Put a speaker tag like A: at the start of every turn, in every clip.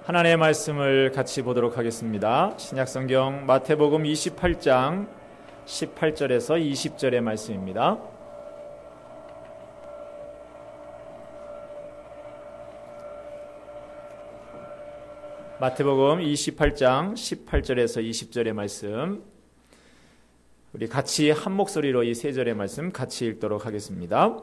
A: 하나님의 말씀을 같이 보도록 하겠습니다. 신약성경 마태복음 28장 18절에서 20절의 말씀입니다. 마태복음 28장 18절에서 20절의 말씀, 우리 같이 한 목소리로 이 세 절의 말씀 같이 읽도록 하겠습니다.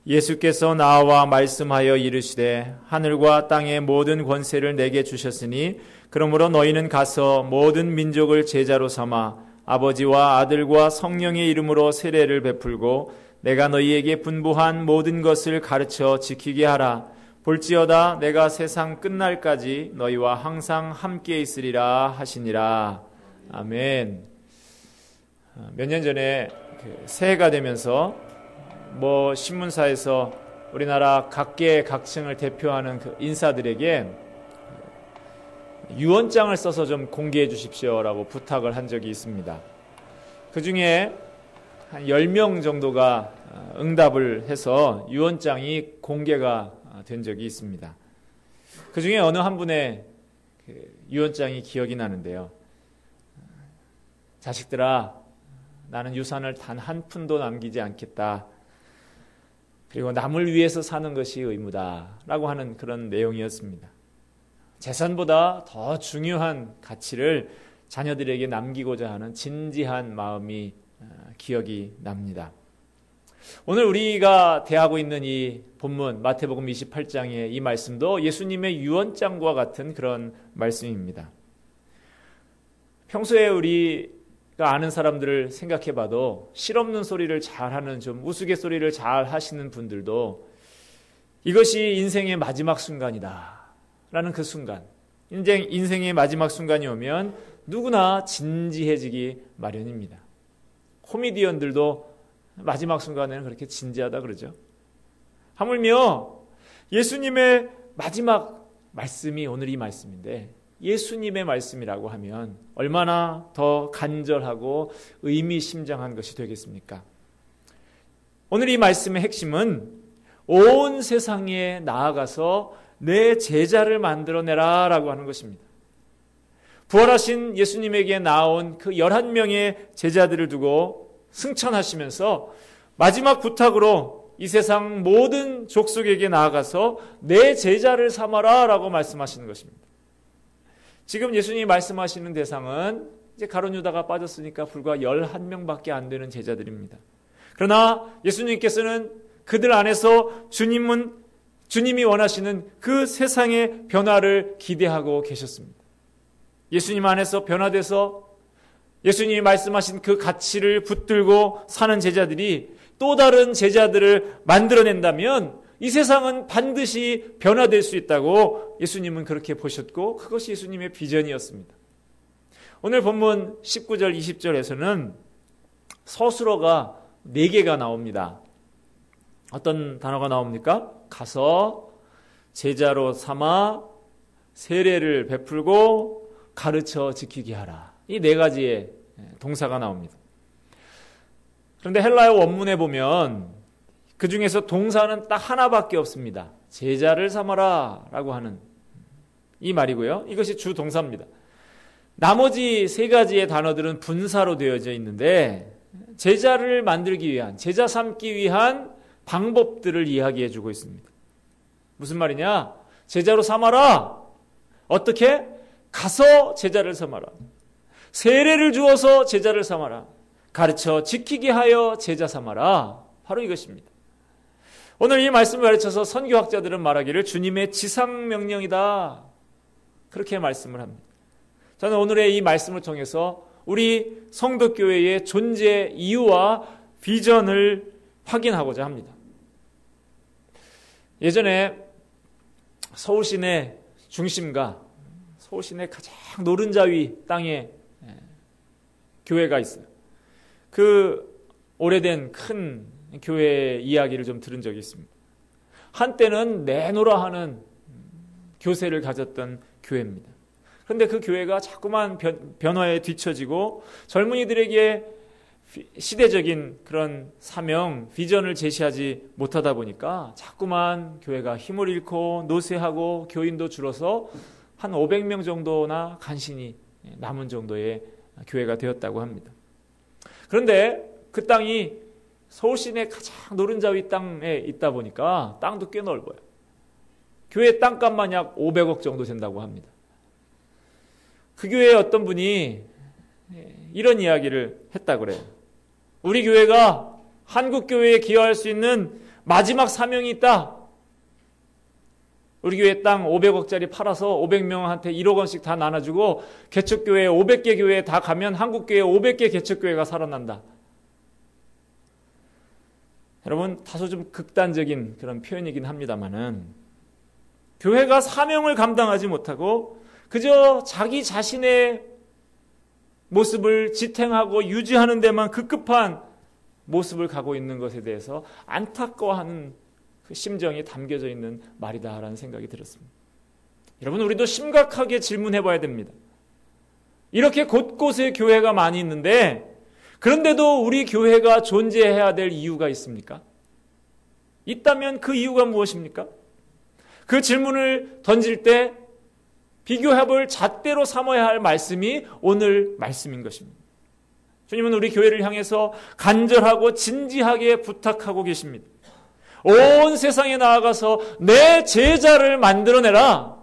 A: 예수께서 나와 말씀하여 이르시되 하늘과 땅의 모든 권세를 내게 주셨으니 그러므로 너희는 가서 모든 민족을 제자로 삼아 아버지와 아들과 성령의 이름으로 세례를 베풀고 내가 너희에게 분부한 모든 것을 가르쳐 지키게 하라. 볼지어다 내가 세상 끝날까지 너희와 항상 함께 있으리라 하시니라. 아멘. 몇 년 전에 새해가 되면서 신문사에서 우리나라 각계 각층을 대표하는 그 인사들에게 유언장을 써서 좀 공개해 주십시오라고 부탁을 한 적이 있습니다. 그 중에 한 10명 정도가 응답을 해서 유언장이 공개가 된 적이 있습니다. 그 중에 어느 한 분의 유언장이 기억이 나는데요. 자식들아, 나는 유산을 단 한 푼도 남기지 않겠다. 그리고 남을 위해서 사는 것이 의무다. 라고 하는 그런 내용이었습니다. 재산보다 더 중요한 가치를 자녀들에게 남기고자 하는 진지한 마음이 기억이 납니다. 오늘 우리가 대하고 있는 이 본문 마태복음 28장의 이 말씀도 예수님의 유언장과 같은 그런 말씀입니다. 평소에 우리가 아는 사람들을 생각해봐도 실없는 소리를 잘하는, 좀 우스갯소리를 잘 하시는 분들도 이것이 인생의 마지막 순간이다 라는 그 순간, 인생의 마지막 순간이 오면 누구나 진지해지기 마련입니다. 코미디언들도 마지막 순간에는 그렇게 진지하다 그러죠. 하물며 예수님의 마지막 말씀이 오늘 이 말씀인데, 예수님의 말씀이라고 하면 얼마나 더 간절하고 의미심장한 것이 되겠습니까? 오늘 이 말씀의 핵심은 온 세상에 나아가서 내 제자를 만들어내라 라고 하는 것입니다. 부활하신 예수님에게 나온 그 11명의 제자들을 두고 승천하시면서 마지막 부탁으로 이 세상 모든 족속에게 나아가서 내 제자를 삼아라 라고 말씀하시는 것입니다. 지금 예수님이 말씀하시는 대상은 이제 가룟 유다가 빠졌으니까 불과 11명밖에 안 되는 제자들입니다. 그러나 예수님께서는 그들 안에서 주님이 원하시는 그 세상의 변화를 기대하고 계셨습니다. 예수님 안에서 변화돼서 예수님이 말씀하신 그 가치를 붙들고 사는 제자들이 또 다른 제자들을 만들어낸다면 이 세상은 반드시 변화될 수 있다고 예수님은 그렇게 보셨고, 그것이 예수님의 비전이었습니다. 오늘 본문 19절 20절에서는 서술어가 4개가 나옵니다. 어떤 단어가 나옵니까? 가서 제자로 삼아 세례를 베풀고 가르쳐 지키게 하라. 이 4가지의 동사가 나옵니다. 그런데 헬라어 원문에 보면 그 중에서 동사는 딱 하나밖에 없습니다. 제자를 삼아라 라고 하는 이 말이고요. 이것이 주 동사입니다. 나머지 3가지의 단어들은 분사로 되어져 있는데 제자를 만들기 위한, 제자 삼기 위한 방법들을 이야기해 주고 있습니다. 무슨 말이냐? 제자로 삼아라. 어떻게? 가서 제자를 삼아라. 세례를 주어서 제자를 삼아라. 가르쳐 지키게 하여 제자 삼아라. 바로 이것입니다. 오늘 이 말씀을 가르쳐서 선교학자들은 말하기를 주님의 지상명령이다. 그렇게 말씀을 합니다. 저는 오늘의 이 말씀을 통해서 우리 성도교회의 존재 이유와 비전을 확인하고자 합니다. 예전에 서울 시내 중심가, 서울 시내 가장 노른자위 땅에 교회가 있어요. 그 오래된 큰 교회 이야기를 좀 들은 적이 있습니다. 한때는 내노라 하는 교세를 가졌던 교회입니다. 그런데 그 교회가 자꾸만 변화에 뒤처지고 젊은이들에게 시대적인 그런 사명, 비전을 제시하지 못하다 보니까 자꾸만 교회가 힘을 잃고 노쇠하고 교인도 줄어서 한 500명 정도나 간신히 남은 정도의 교회가 되었다고 합니다. 그런데 그 땅이 서울 시내 가장 노른자위 땅에 있다 보니까 땅도 꽤 넓어요. 교회 땅값만 약 500억 정도 된다고 합니다. 그 교회에 어떤 분이 이런 이야기를 했다 그래요. 우리 교회가 한국 교회에 기여할 수 있는 마지막 사명이 있다. 우리 교회 땅 500억짜리 팔아서 500명한테 1억 원씩 다 나눠주고 개척교회 500개 교회에 다 가면 한국교회 500개 개척교회가 살아난다. 여러분, 다소 좀 극단적인 그런 표현이긴 합니다만은 교회가 사명을 감당하지 못하고 그저 자기 자신의 모습을 지탱하고 유지하는 데만 급급한 모습을 가고 있는 것에 대해서 안타까워하는 그 심정이 담겨져 있는 말이다라는 생각이 들었습니다. 여러분, 우리도 심각하게 질문해 봐야 됩니다. 이렇게 곳곳에 교회가 많이 있는데 그런데도 우리 교회가 존재해야 될 이유가 있습니까? 있다면 그 이유가 무엇입니까? 그 질문을 던질 때 비교해볼 잣대로 삼아야 할 말씀이 오늘 말씀인 것입니다. 주님은 우리 교회를 향해서 간절하고 진지하게 부탁하고 계십니다. 온 세상에 나아가서 내 제자를 만들어내라.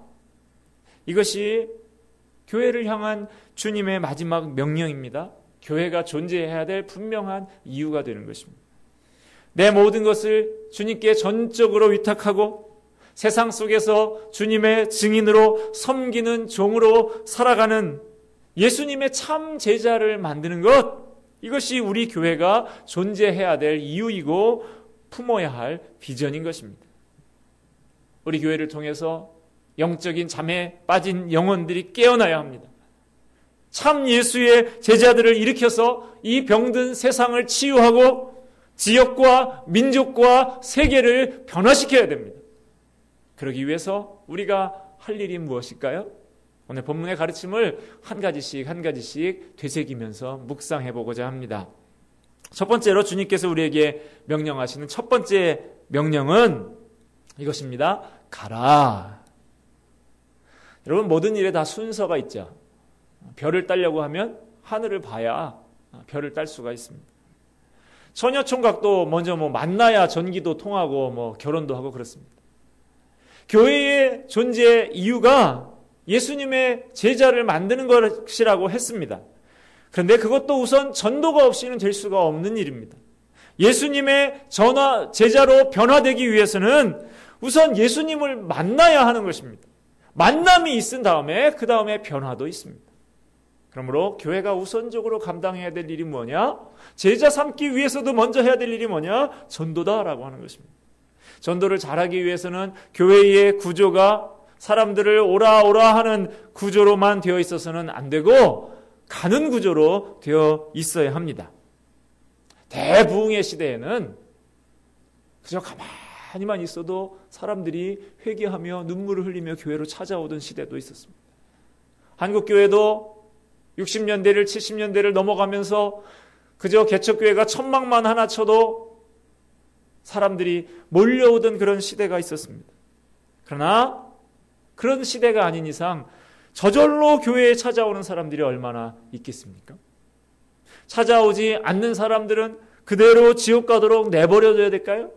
A: 이것이 교회를 향한 주님의 마지막 명령입니다. 교회가 존재해야 될 분명한 이유가 되는 것입니다. 내 모든 것을 주님께 전적으로 위탁하고 세상 속에서 주님의 증인으로 섬기는 종으로 살아가는 예수님의 참 제자를 만드는 것, 이것이 우리 교회가 존재해야 될 이유이고 품어야 할 비전인 것입니다. 우리 교회를 통해서 영적인 잠에 빠진 영혼들이 깨어나야 합니다. 참 예수의 제자들을 일으켜서 이 병든 세상을 치유하고 지역과 민족과 세계를 변화시켜야 됩니다. 그러기 위해서 우리가 할 일이 무엇일까요? 오늘 본문의 가르침을 한 가지씩 되새기면서 묵상해 보고자 합니다. 첫 번째로 주님께서 우리에게 명령하시는 첫 번째 명령은 이것입니다. 가라. 여러분, 모든 일에 다 순서가 있죠. 별을 따려고 하면 하늘을 봐야 별을 딸 수가 있습니다. 처녀 총각도 먼저 만나야 전기도 통하고 결혼도 하고 그렇습니다. 교회의 존재 이유가 예수님의 제자를 만드는 것이라고 했습니다. 그런데 그것도 우선 전도가 없이는 될 수가 없는 일입니다. 예수님의 제자로 변화되기 위해서는 우선 예수님을 만나야 하는 것입니다. 만남이 있은 다음에 그 다음에 변화도 있습니다. 그러므로 교회가 우선적으로 감당해야 될 일이 뭐냐? 제자 삼기 위해서도 먼저 해야 될 일이 뭐냐? 전도다라고 하는 것입니다. 전도를 잘하기 위해서는 교회의 구조가 사람들을 오라 하는 구조로만 되어 있어서는 안 되고 가는 구조로 되어 있어야 합니다. 대부흥의 시대에는 그저 가만히만 있어도 사람들이 회개하며 눈물을 흘리며 교회로 찾아오던 시대도 있었습니다. 한국교회도 60년대를 70년대를 넘어가면서 그저 개척교회가 천막만 하나 쳐도 사람들이 몰려오던 그런 시대가 있었습니다. 그러나 그런 시대가 아닌 이상 저절로 교회에 찾아오는 사람들이 얼마나 있겠습니까? 찾아오지 않는 사람들은 그대로 지옥 가도록 내버려둬야 될까요?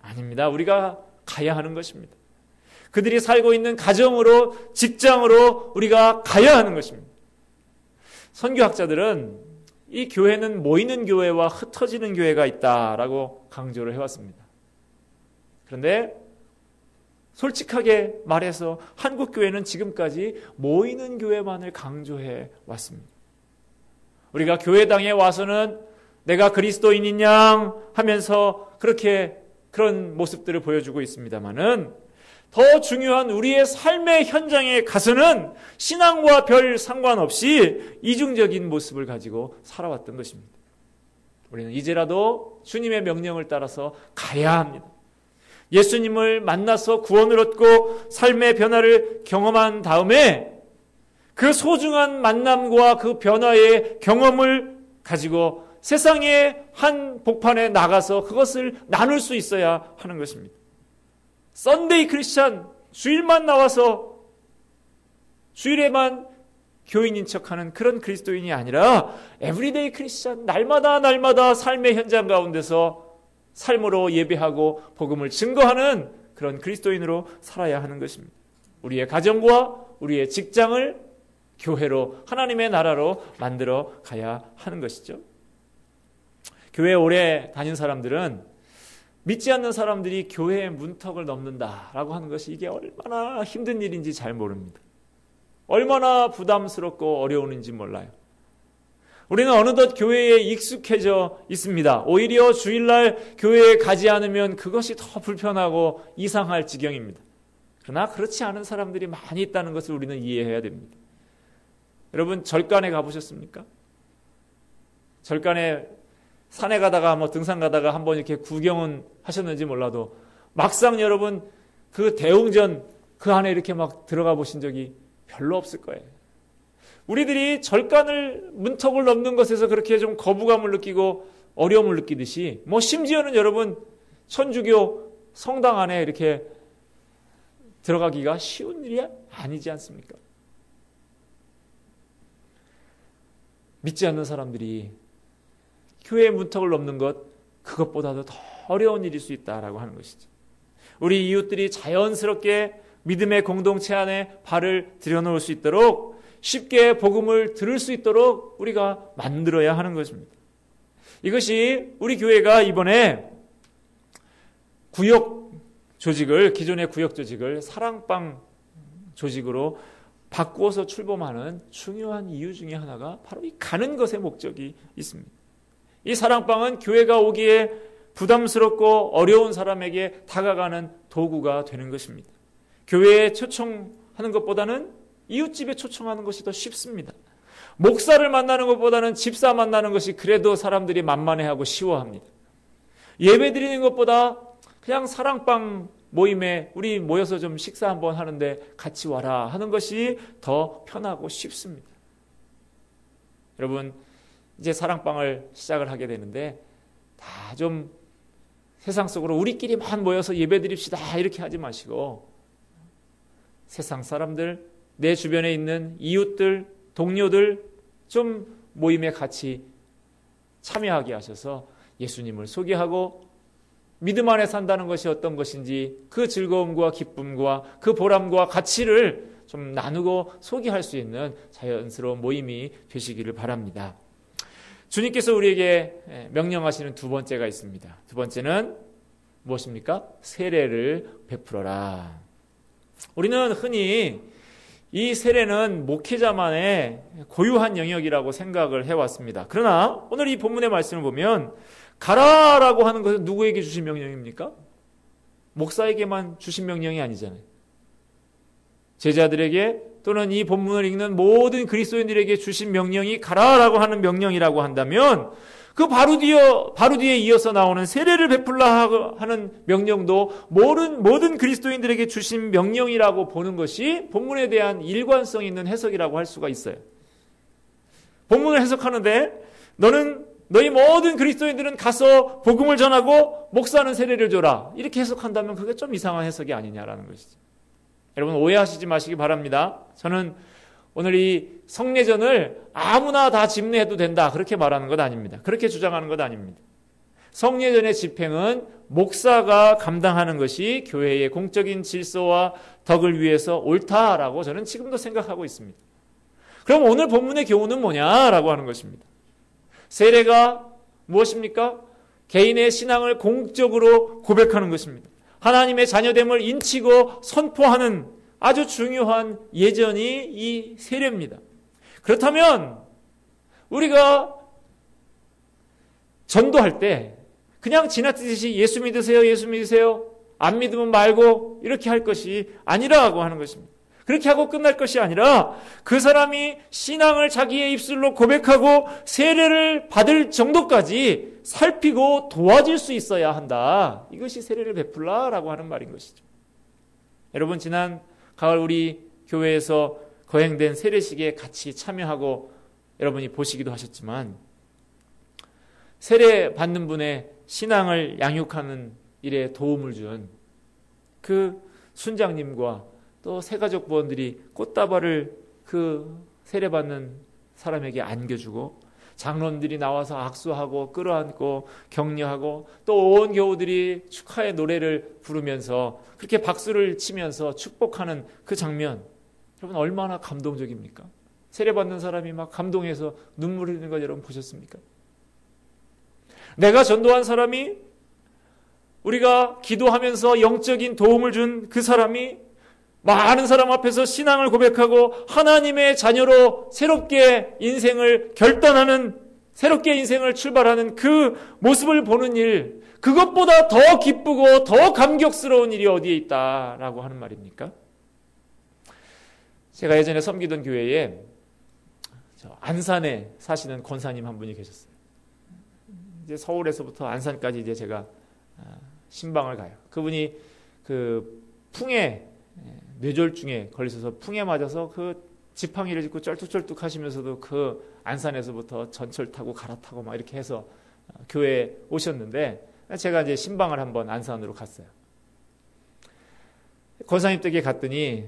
A: 아닙니다. 우리가 가야 하는 것입니다. 그들이 살고 있는 가정으로, 직장으로 우리가 가야 하는 것입니다. 선교학자들은 이 교회는 모이는 교회와 흩어지는 교회가 있다라고 강조를 해왔습니다. 그런데 솔직하게 말해서 한국 교회는 지금까지 모이는 교회만을 강조해 왔습니다. 우리가 교회당에 와서는 내가 그리스도인이냐 하면서 그런 모습들을 보여주고 있습니다만은 더 중요한 우리의 삶의 현장에 가서는 신앙과 별 상관없이 이중적인 모습을 가지고 살아왔던 것입니다. 우리는 이제라도 주님의 명령을 따라서 가야 합니다. 예수님을 만나서 구원을 얻고 삶의 변화를 경험한 다음에 그 소중한 만남과 그 변화의 경험을 가지고 세상의 한 복판에 나가서 그것을 나눌 수 있어야 하는 것입니다. 썬데이 크리스찬, 주일만 나와서 주일에만 교인인 척하는 그런 그리스도인이 아니라 에브리데이 크리스찬, 날마다 삶의 현장 가운데서 삶으로 예배하고 복음을 증거하는 그런 그리스도인으로 살아야 하는 것입니다. 우리의 가정과 우리의 직장을 교회로, 하나님의 나라로 만들어 가야 하는 것이죠. 교회 오래 다닌 사람들은 믿지 않는 사람들이 교회의 문턱을 넘는다라고 하는 것이 이게 얼마나 힘든 일인지 잘 모릅니다. 얼마나 부담스럽고 어려운지 몰라요. 우리는 어느덧 교회에 익숙해져 있습니다. 오히려 주일날 교회에 가지 않으면 그것이 더 불편하고 이상할 지경입니다. 그러나 그렇지 않은 사람들이 많이 있다는 것을 우리는 이해해야 됩니다. 여러분, 절간에 가보셨습니까? 절간에 산에 가다가 등산 가다가 한번 이렇게 구경은 하셨는지 몰라도 막상 여러분 그 대웅전 그 안에 이렇게 막 들어가 보신 적이 별로 없을 거예요. 우리들이 절간을 문턱을 넘는 것에서 그렇게 좀 거부감을 느끼고 어려움을 느끼듯이 심지어는 여러분 천주교 성당 안에 이렇게 들어가기가 쉬운 일이 아니지 않습니까? 믿지 않는 사람들이 교회의 문턱을 넘는 것, 그것보다도 더 어려운 일일 수 있다라고 하는 것이죠. 우리 이웃들이 자연스럽게 믿음의 공동체 안에 발을 들여놓을 수 있도록, 쉽게 복음을 들을 수 있도록 우리가 만들어야 하는 것입니다. 이것이 우리 교회가 이번에 구역 조직을, 기존의 구역 조직을 사랑방 조직으로 바꾸어서 출범하는 중요한 이유 중에 하나가 바로 이 가는 것의 목적이 있습니다. 이 사랑방은 교회가 오기에 부담스럽고 어려운 사람에게 다가가는 도구가 되는 것입니다. 교회에 초청하는 것보다는 이웃집에 초청하는 것이 더 쉽습니다. 목사를 만나는 것보다는 집사 만나는 것이 그래도 사람들이 만만해하고 쉬워합니다. 예배 드리는 것보다 그냥 사랑방 모임에 우리 모여서 좀 식사 한번 하는데 같이 와라 하는 것이 더 편하고 쉽습니다. 여러분, 이제 사랑방을 시작을 하게 되는데 다 좀 세상 속으로 우리끼리만 모여서 예배 드립시다 이렇게 하지 마시고 세상 사람들, 내 주변에 있는 이웃들, 동료들 좀 모임에 같이 참여하게 하셔서 예수님을 소개하고 믿음 안에 산다는 것이 어떤 것인지 그 즐거움과 기쁨과 그 보람과 가치를 좀 나누고 소개할 수 있는 자연스러운 모임이 되시기를 바랍니다. 주님께서 우리에게 명령하시는 두 번째가 있습니다. 두 번째는 무엇입니까? 세례를 베풀어라. 우리는 흔히 이 세례는 목회자만의 고유한 영역이라고 생각을 해왔습니다. 그러나 오늘 이 본문의 말씀을 보면 가라라고 하는 것은 누구에게 주신 명령입니까? 목사에게만 주신 명령이 아니잖아요. 제자들에게 또는 이 본문을 읽는 모든 그리스도인들에게 주신 명령이 가라라고 하는 명령이라고 한다면 그 바로 뒤에 이어서 나오는 세례를 베풀라 하는 명령도 모든 그리스도인들에게 주신 명령이라고 보는 것이 본문에 대한 일관성 있는 해석이라고 할 수가 있어요. 본문을 해석하는데 너희 모든 그리스도인들은 가서 복음을 전하고 목사는 세례를 줘라. 이렇게 해석한다면 그게 좀 이상한 해석이 아니냐라는 것이죠. 여러분 오해하시지 마시기 바랍니다. 저는 오늘 이 성례전을 아무나 다 집례해도 된다 그렇게 말하는 것 아닙니다. 그렇게 주장하는 것 아닙니다. 성례전의 집행은 목사가 감당하는 것이 교회의 공적인 질서와 덕을 위해서 옳다라고 저는 지금도 생각하고 있습니다. 그럼 오늘 본문의 교훈은 뭐냐라고 하는 것입니다. 세례가 무엇입니까? 개인의 신앙을 공적으로 고백하는 것입니다. 하나님의 자녀됨을 인치고 선포하는 아주 중요한 예전이 이 세례입니다. 그렇다면 우리가 전도할 때 그냥 지나치듯이 예수 믿으세요 안 믿으면 말고 이렇게 할 것이 아니라고 하는 것입니다. 그렇게 하고 끝날 것이 아니라 그 사람이 신앙을 자기의 입술로 고백하고 세례를 받을 정도까지 살피고 도와줄 수 있어야 한다. 이것이 세례를 베풀라라고 하는 말인 것이죠. 여러분 지난 가을 우리 교회에서 거행된 세례식에 같이 참여하고 여러분이 보시기도 하셨지만 세례 받는 분의 신앙을 양육하는 일에 도움을 준 그 순장님과 또 새가족 부원들이 꽃다발을 그 세례받는 사람에게 안겨주고 장로들이 나와서 악수하고 끌어안고 격려하고 또 온 교우들이 축하의 노래를 부르면서 그렇게 박수를 치면서 축복하는 그 장면, 여러분 얼마나 감동적입니까? 세례받는 사람이 막 감동해서 눈물 흘리는 거 여러분 보셨습니까? 내가 전도한 사람이, 우리가 기도하면서 영적인 도움을 준 그 사람이 많은 사람 앞에서 신앙을 고백하고 하나님의 자녀로 새롭게 인생을 결단하는, 새롭게 인생을 출발하는 그 모습을 보는 일, 그것보다 더 기쁘고 더 감격스러운 일이 어디에 있다라고 하는 말입니까? 제가 예전에 섬기던 교회에 안산에 사시는 권사님 한 분이 계셨어요. 이제 서울에서부터 안산까지 이제 제가 신방을 가요. 그분이 그 풍에, 뇌졸중에 걸리셔서 풍에 맞아서 그 지팡이를 짚고 쩔뚝쩔뚝 하시면서도 그 안산에서부터 전철 타고 갈아타고 막 이렇게 해서 교회에 오셨는데, 제가 이제 신방을 한번 안산으로 갔어요. 권사님 댁에 갔더니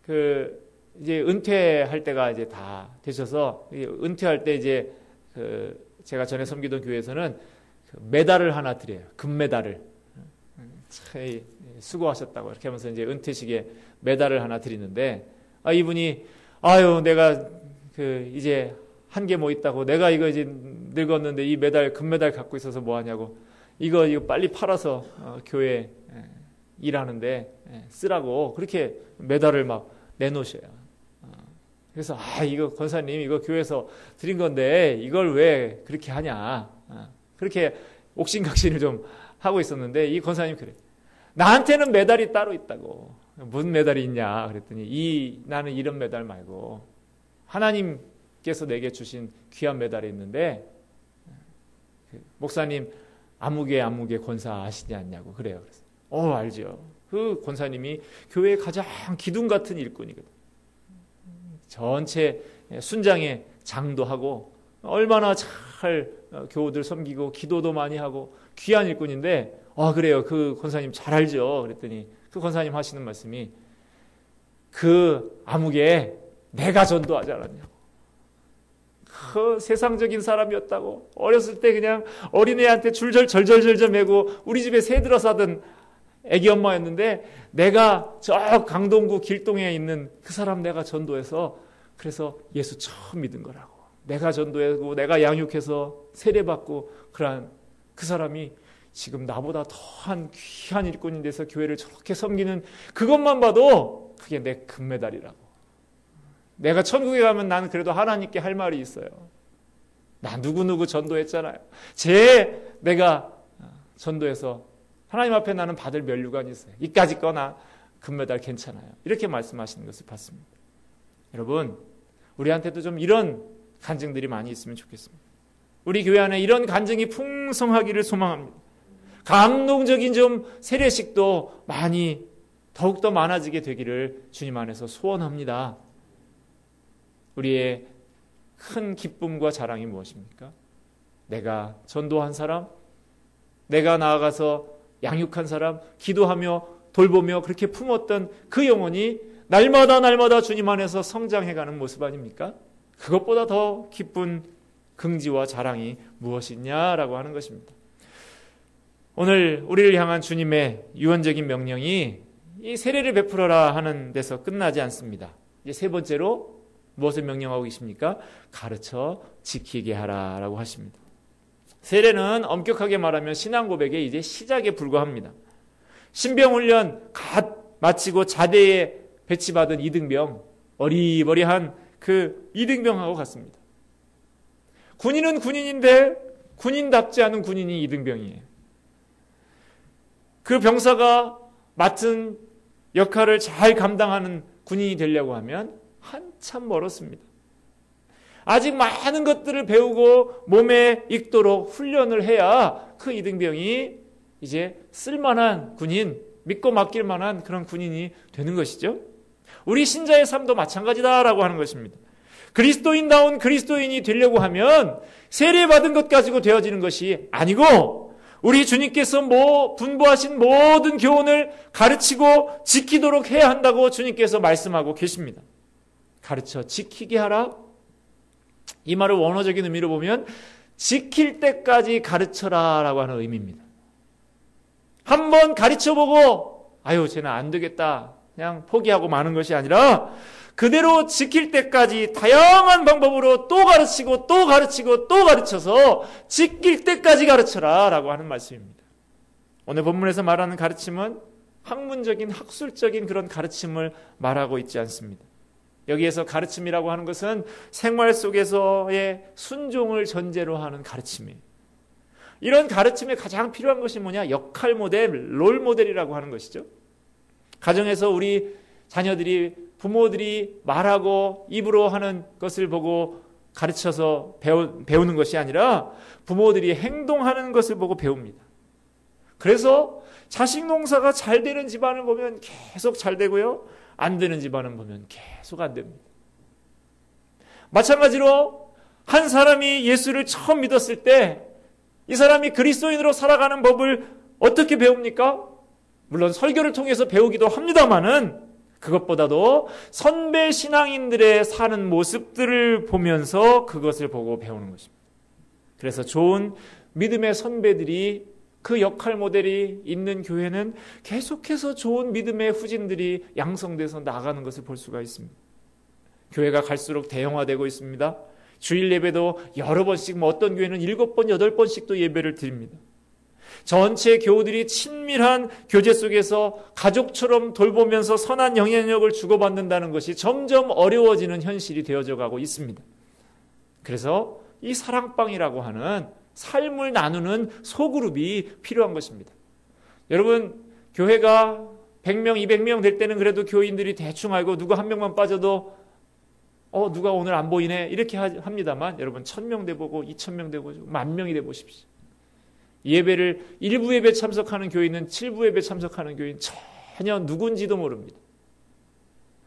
A: 그 이제 은퇴할 때가 이제 다 되셔서, 은퇴할 때 이제 그 제가 전에 섬기던 교회에서는 그 메달을 하나 드려요. 금메달을. 참 수고하셨다고 이렇게 하면서 이제 은퇴식에 메달을 하나 드리는데, 이분이 내가 그 이제 한계 뭐 있다고, 내가 이거 이제 늙었는데 이 메달, 금메달 갖고 있어서 뭐 하냐고, 이거 빨리 팔아서 교회 일하는데 쓰라고 그렇게 메달을 막 내놓으셔요. 그래서 이거 권사님 이거 교회에서 드린 건데 이걸 왜 그렇게 하냐, 그렇게 옥신각신을 좀 하고 있었는데, 이 권사님 그래, 나한테는 메달이 따로 있다고. 무슨 메달이 있냐 그랬더니, 나는 이런 메달 말고 하나님께서 내게 주신 귀한 메달이 있는데, 목사님 아무개 권사 아시지 않냐고 그래요. 그래서 알죠. 그 권사님이 교회의 가장 기둥 같은 일꾼이거든. 전체 순장의 장도 하고 얼마나 잘 교우들 섬기고 기도도 많이 하고 귀한 일꾼인데, 그래요. 그 권사님 잘 알죠. 그랬더니 그 권사님 하시는 말씀이, 그 아무개 내가 전도하지 않았냐고. 그 세상적인 사람이었다고. 어렸을 때 그냥 어린애한테 절절절절 매고 우리 집에 새 들어서 하던 애기 엄마였는데, 내가 저 강동구 길동에 있는 그 사람 내가 전도해서, 그래서 예수 처음 믿은 거라고. 내가 전도하고 내가 양육해서 세례받고 그러한 그 사람이 지금 나보다 더한 귀한 일꾼이 돼서 교회를 저렇게 섬기는 그것만 봐도 그게 내 금메달이라고. 내가 천국에 가면 나는 그래도 하나님께 할 말이 있어요. 나 누구누구 전도했잖아요. 내가 전도해서 하나님 앞에 나는 받을 면류관이 있어요. 이까짓 거나 금메달 괜찮아요. 이렇게 말씀하시는 것을 봤습니다. 여러분, 우리한테도 좀 이런 간증들이 많이 있으면 좋겠습니다. 우리 교회 안에 이런 간증이 풍성하기를 소망합니다. 감동적인 좀 세례식도 많이 더욱더 많아지게 되기를 주님 안에서 소원합니다. 우리의 큰 기쁨과 자랑이 무엇입니까? 내가 전도한 사람, 내가 나아가서 양육한 사람, 기도하며 돌보며 그렇게 품었던 그 영혼이 날마다 주님 안에서 성장해가는 모습 아닙니까? 그것보다 더 기쁜 긍지와 자랑이 무엇이냐라고 하는 것입니다. 오늘 우리를 향한 주님의 유언적인 명령이 이 세례를 베풀어라 하는 데서 끝나지 않습니다. 이제 세 번째로 무엇을 명령하고 계십니까? 가르쳐 지키게 하라라고 하십니다. 세례는 엄격하게 말하면 신앙 고백의 이제 시작에 불과합니다. 신병훈련 갓 마치고 자대에 배치받은 이등병, 어리버리한 그 이등병하고 같습니다. 군인은 군인인데 군인답지 않은 군인이 이등병이에요. 그 병사가 맡은 역할을 잘 감당하는 군인이 되려고 하면 한참 멀었습니다. 아직 많은 것들을 배우고 몸에 익도록 훈련을 해야 그 이등병이 이제 쓸만한 군인, 믿고 맡길 만한 그런 군인이 되는 것이죠. 우리 신자의 삶도 마찬가지다라고 하는 것입니다. 그리스도인다운 그리스도인이 되려고 하면 세례받은 것 가지고 되어지는 것이 아니고, 우리 주님께서 분부하신 모든 교훈을 가르치고 지키도록 해야 한다고 주님께서 말씀하고 계십니다. 가르쳐 지키게 하라. 이 말을 원어적인 의미로 보면 지킬 때까지 가르쳐라 라고 하는 의미입니다. 한번 가르쳐보고 아유 쟤는 안 되겠다 그냥 포기하고 마는 것이 아니라 그대로 지킬 때까지 다양한 방법으로 또 가르치고 또 가르치고 또 가르쳐서 지킬 때까지 가르쳐라 라고 하는 말씀입니다. 오늘 본문에서 말하는 가르침은 학문적인 학술적인 그런 가르침을 말하고 있지 않습니다. 여기에서 가르침이라고 하는 것은 생활 속에서의 순종을 전제로 하는 가르침이에요. 이런 가르침에 가장 필요한 것이 뭐냐? 역할 모델, 롤 모델이라고 하는 것이죠. 가정에서 우리 자녀들이 부모들이 말하고 입으로 하는 것을 보고 가르쳐서 배우는 것이 아니라 부모들이 행동하는 것을 보고 배웁니다. 그래서 자식 농사가 잘 되는 집안을 보면 계속 잘 되고요. 안 되는 집안은 보면 계속 안 됩니다. 마찬가지로 한 사람이 예수를 처음 믿었을 때 이 사람이 그리스도인으로 살아가는 법을 어떻게 배웁니까? 물론 설교를 통해서 배우기도 합니다마는 그것보다도 선배 신앙인들의 사는 모습들을 보면서 그것을 보고 배우는 것입니다. 그래서 좋은 믿음의 선배들이 그 역할 모델이 있는 교회는 계속해서 좋은 믿음의 후진들이 양성돼서 나아가는 것을 볼 수가 있습니다. 교회가 갈수록 대형화되고 있습니다. 주일 예배도 여러 번씩 어떤 교회는 7번, 8번씩도 예배를 드립니다. 전체 교우들이 친밀한 교제 속에서 가족처럼 돌보면서 선한 영향력을 주고받는다는 것이 점점 어려워지는 현실이 되어져 가고 있습니다. 그래서 이 사랑방이라고 하는 삶을 나누는 소그룹이 필요한 것입니다. 여러분, 교회가 100명, 200명 될 때는 그래도 교인들이 대충 알고 누가 한 명만 빠져도 누가 오늘 안 보이네 이렇게 합니다만 여러분 1000명 돼보고 2000명 돼보고 10,000명이 돼보십시오. 예배를 일부 예배 참석하는 교인은 7부 예배 참석하는 교인 전혀 누군지도 모릅니다.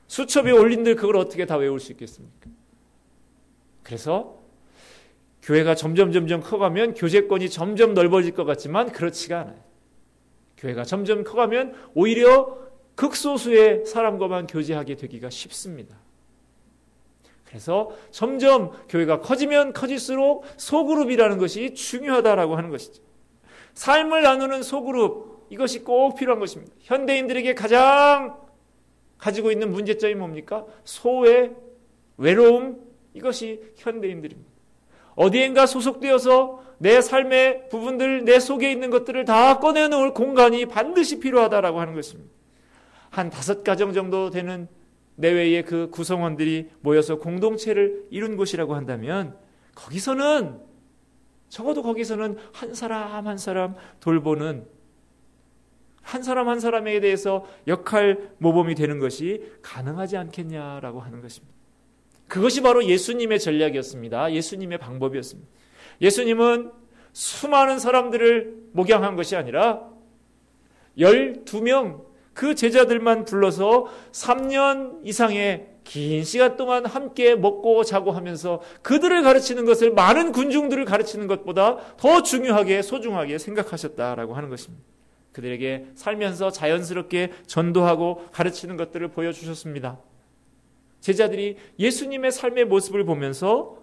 A: 수첩에 올린들 그걸 어떻게 다 외울 수 있겠습니까? 그래서 교회가 점점 커가면 교제권이 점점 넓어질 것 같지만 그렇지가 않아요. 교회가 점점 커가면 오히려 극소수의 사람과만 교제하게 되기가 쉽습니다. 그래서 점점 교회가 커지면 커질수록 소그룹이라는 것이 중요하다라고 하는 것이죠. 삶을 나누는 소그룹, 이것이 꼭 필요한 것입니다. 현대인들에게 가장 가지고 있는 문제점이 뭡니까? 소외, 외로움, 이것이 현대인들입니다. 어디엔가 소속되어서 내 삶의 부분들, 내 속에 있는 것들을 다 꺼내놓을 공간이 반드시 필요하다라고 하는 것입니다. 한 5가정 정도 되는 내외의 그 구성원들이 모여서 공동체를 이룬 곳이라고 한다면 적어도 거기서는 한 사람 한 사람 돌보는 한 사람 한 사람에 대해서 역할 모범이 되는 것이 가능하지 않겠냐라고 하는 것입니다. 그것이 바로 예수님의 전략이었습니다. 예수님의 방법이었습니다. 예수님은 수많은 사람들을 목양한 것이 아니라 12명 그 제자들만 불러서 3년 이상의 긴 시간 동안 함께 먹고 자고 하면서 그들을 가르치는 것을 많은 군중들을 가르치는 것보다 더 중요하게 소중하게 생각하셨다라고 하는 것입니다. 그들에게 살면서 자연스럽게 전도하고 가르치는 것들을 보여주셨습니다. 제자들이 예수님의 삶의 모습을 보면서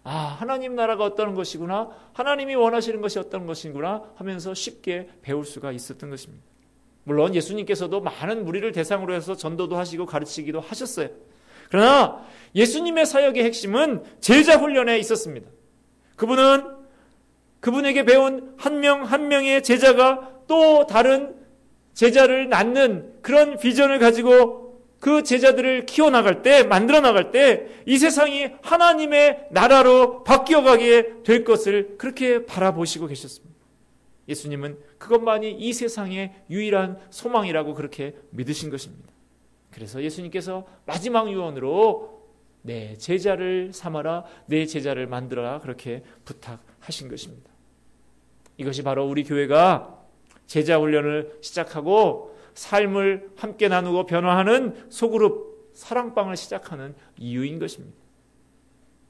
A: 하나님 나라가 어떤 것이구나, 하나님이 원하시는 것이 어떤 것이구나 하면서 쉽게 배울 수가 있었던 것입니다. 물론 예수님께서도 많은 무리를 대상으로 해서 전도도 하시고 가르치기도 하셨어요. 그러나 예수님의 사역의 핵심은 제자 훈련에 있었습니다. 그분에게 배운 한 명 한 명의 제자가 또 다른 제자를 낳는 그런 비전을 가지고 그 제자들을 키워나갈 때, 만들어 나갈 때 이 세상이 하나님의 나라로 바뀌어가게 될 것을 그렇게 바라보시고 계셨습니다. 예수님은 그것만이 이 세상의 유일한 소망이라고 그렇게 믿으신 것입니다. 그래서 예수님께서 마지막 유언으로 내 제자를 삼아라, 내 제자를 만들어라 그렇게 부탁하신 것입니다. 이것이 바로 우리 교회가 제자 훈련을 시작하고 삶을 함께 나누고 변화하는 소그룹 사랑방을 시작하는 이유인 것입니다.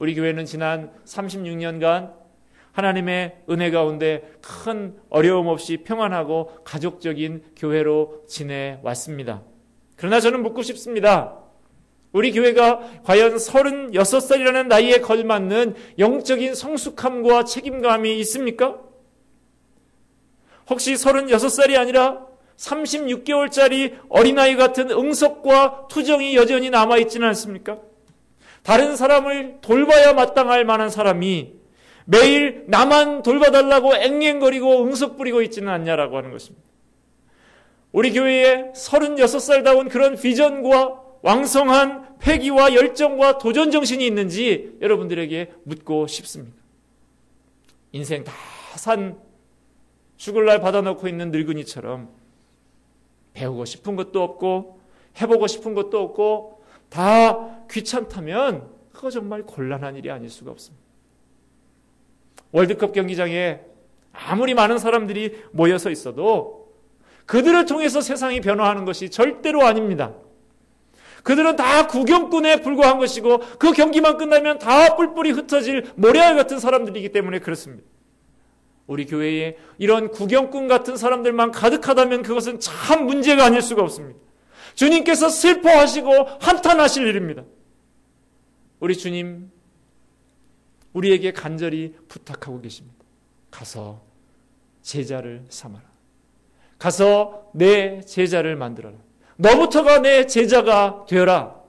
A: 우리 교회는 지난 36년간 하나님의 은혜 가운데 큰 어려움 없이 평안하고 가족적인 교회로 지내왔습니다. 그러나 저는 묻고 싶습니다. 우리 교회가 과연 36살이라는 나이에 걸맞는 영적인 성숙함과 책임감이 있습니까? 혹시 36살이 아니라 36개월짜리 어린아이 같은 응석과 투정이 여전히 남아있지는 않습니까? 다른 사람을 돌봐야 마땅할 만한 사람이 매일 나만 돌봐달라고 앵앵거리고 응석 부리고 있지는 않냐라고 하는 것입니다. 우리 교회에 36살다운 그런 비전과 왕성한 패기와 열정과 도전 정신이 있는지 여러분들에게 묻고 싶습니다. 인생 다 산 죽을 날 받아놓고 있는 늙은이처럼 배우고 싶은 것도 없고 해보고 싶은 것도 없고 다 귀찮다면 그거 정말 곤란한 일이 아닐 수가 없습니다. 월드컵 경기장에 아무리 많은 사람들이 모여서 있어도 그들을 통해서 세상이 변화하는 것이 절대로 아닙니다. 그들은 다 구경꾼에 불과한 것이고 그 경기만 끝나면 다 뿔뿔이 흩어질 모래알 같은 사람들이기 때문에 그렇습니다. 우리 교회에 이런 구경꾼 같은 사람들만 가득하다면 그것은 참 문제가 아닐 수가 없습니다. 주님께서 슬퍼하시고 한탄하실 일입니다. 우리 주님 우리에게 간절히 부탁하고 계십니다. 가서 제자를 삼아라. 가서 내 제자를 만들어라. 너부터가 내 제자가 되어라.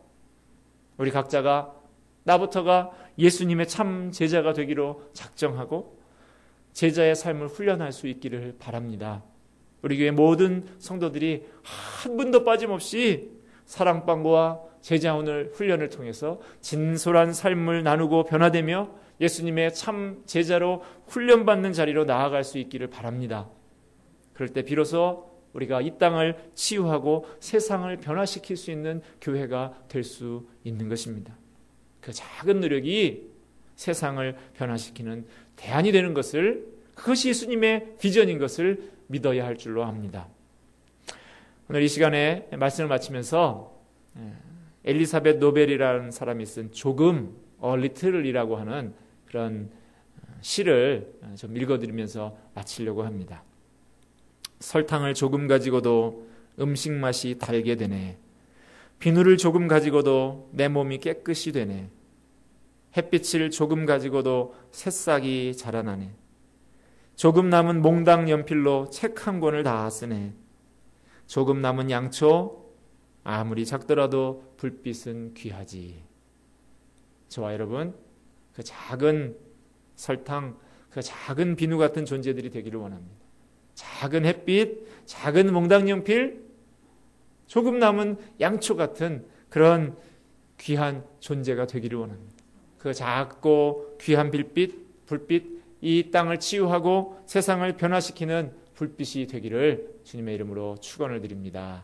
A: 우리 각자가 나부터가 예수님의 참 제자가 되기로 작정하고 제자의 삶을 훈련할 수 있기를 바랍니다. 우리 교회 모든 성도들이 한 분도 빠짐없이 사랑방과 제자훈을 훈련을 통해서 진솔한 삶을 나누고 변화되며 예수님의 참 제자로 훈련받는 자리로 나아갈 수 있기를 바랍니다. 그럴 때 비로소 우리가 이 땅을 치유하고 세상을 변화시킬 수 있는 교회가 될 수 있는 것입니다. 그 작은 노력이 세상을 변화시키는 대안이 되는 것을, 그것이 예수님의 비전인 것을 믿어야 할 줄로 압니다. 오늘 이 시간에 말씀을 마치면서 엘리사벳 노벨이라는 사람이 쓴 조금, 리틀이라고 하는 그런 시를 좀 읽어드리면서 마치려고 합니다. 설탕을 조금 가지고도 음식 맛이 달게 되네. 비누를 조금 가지고도 내 몸이 깨끗이 되네. 햇빛을 조금 가지고도 새싹이 자라나네. 조금 남은 몽당 연필로 책 한 권을 다 쓰네. 조금 남은 양초, 아무리 작더라도 불빛은 귀하지. 저와 여러분, 그 작은 설탕, 그 작은 비누 같은 존재들이 되기를 원합니다. 작은 햇빛, 작은 몽당 연필, 조금 남은 양초 같은 그런 귀한 존재가 되기를 원합니다. 그 작고 귀한 불빛, 이 땅을 치유하고 세상을 변화시키는 불빛이 되기를 주님의 이름으로 축원을 드립니다.